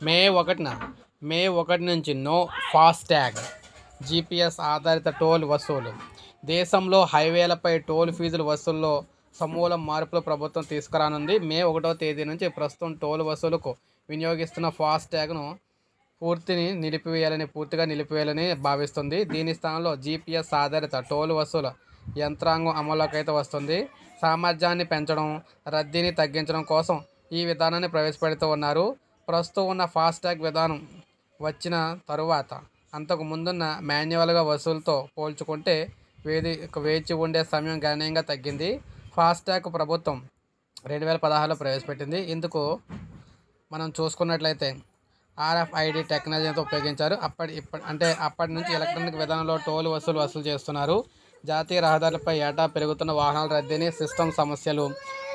మే 1న మే 1 నుంచి no FASTag GPS ఆధారిత toll వసూలు. దేశంలో హైవేలపై టోల్ ఫీజుల వసూల్లో సమూల మార్పులు ప్రభుత్వం తీసుకురానుంది. మే 1వ తేదీ నుంచి ప్రస్తుతం టోల్ వసూలుకు వినియోగిస్తున్న ఫాస్టాగ్ను పూర్తిగా నిలిపివేయాలని భావిస్తుంది. దీని స్థానంలో జీపీఎస్ ఆధారిత టోల్ వసూలు యంత్రాంగం అమల్లోకి అయితే వస్తుంది. సామర్థ్యాన్ని పెంచడం, రద్దీని తగ్గించడం కోసం ఈ విధానాన్ని ప్రవేశపెడుతూ ఉన్నారు. ప్రస్తుతం ఉన్న ఫాస్టాగ్ విధానం వచ్చిన తరువాత అంతకు ముందున్న మాన్యువల్గా వసూలుతో పోల్చుకుంటే వేచి ఉండే సమయం గణనీయంగా తగ్గింది. ఫాస్టాగ్ ప్రభుత్వం 2016లో ప్రవేశపెట్టింది. ఇందుకు మనం చూసుకున్నట్లయితే RFID టెక్నాలజీతో ఉపయోగించారు. అప్పటి నుంచి ఎలక్ట్రానిక్ విధానంలో టోల్ వసూలు చేస్తున్నారు. జాతీయ రహదారులపై ఏటా పెరుగుతున్న వాహనాల రద్దీని, సిస్టమ్ సమస్యలు,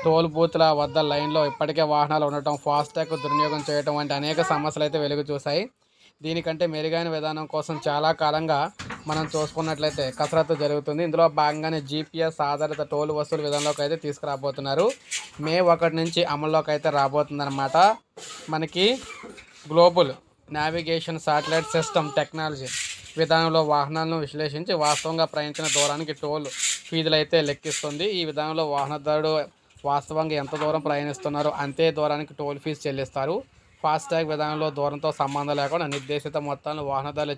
టోల్ బూత్ల వద్ద లైన్లో ఇప్పటికే వాహనాలు ఉండటం, ఫాస్టాగ్ దుర్వినియోగం చేయడం వంటి అనేక సమస్యలు అయితే వెలుగు చూశాయి. దీనికంటే మెరుగైన విధానం కోసం చాలా కాలంగా మనం చూసుకున్నట్లయితే కసరత్తు జరుగుతుంది. ఇందులో భాగంగానే జీపీఎస్ ఆధారిత టోల్ వసూలు విధానంలోకి అయితే తీసుకురాబోతున్నారు. మే 1 నుంచి అమల్లోకి అయితే రాబోతుందన్నమాట. మనకి global navigation satellite system technology విధానంలో వాహనాలను విశ్లేషించి వాస్తవంగా ప్రయాణించిన దూరానికి టోల్ ఫీజులు అయితే లెక్కిస్తుంది. ఈ విధానంలో వాహనదారుడు వాస్తవంగా ఎంత దూరం ప్రయాణిస్తున్నారో అంతే దూరానికి టోల్ ఫీజు చెల్లిస్తారు. ఫాస్టాగ్ విధానంలో దూరంతో సంబంధం లేకుండా నిర్దేశిత మొత్తాలను వాహనదారులు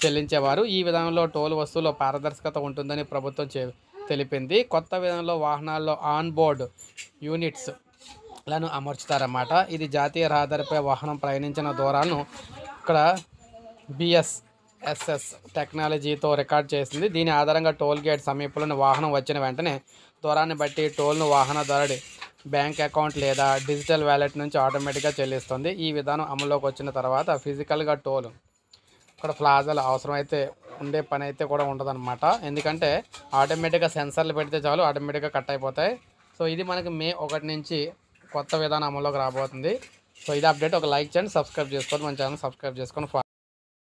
చెల్లించేవారు. ఈ విధానంలో టోల్ వసూలు పారదర్శకత ఉంటుందని ప్రభుత్వం తెలిపింది. కొత్త విధానంలో వాహనాల్లో ఆన్ బోర్డ్ యూనిట్స్ లను అమర్చుతారన్నమాట. ఇది జాతీయ రహదారిపై వాహనం ప్రయాణించిన దూరాలను ఇక్కడ BSS టెక్నాలజీతో రికార్డ్ చేసింది. దీని ఆధారంగా టోల్ గేట్ సమీపంలోని వాహనం వచ్చిన వెంటనే దూరాన్ని బట్టి టోల్ను వాహనదారుడి బ్యాంక్ అకౌంట్ లేదా డిజిటల్ వ్యాలెట్ నుంచి ఆటోమేటిక్గా చెల్లిస్తుంది. ఈ విధానం అమల్లోకి వచ్చిన తర్వాత ఫిజికల్గా టోల్ ఇక్కడ ప్లాజాలు అవసరమైతే ఉండే పని అయితే కూడా ఉండదన్నమాట. ఎందుకంటే ఆటోమేటిక్గా సెన్సర్లు పెడితే చాలు, ఆటోమేటిక్గా కట్ అయిపోతాయి. సో ఇది మనకి మే 1 నుంచి కొత్త విధానం అమల్లోకి రాబోతుంది. సో ఇది అప్డేట్. ఒక లైక్ చేయండి, సబ్స్క్రైబ్ చేసుకోండి, మన ఛానల్ సబ్స్క్రైబ్ చేసుకొని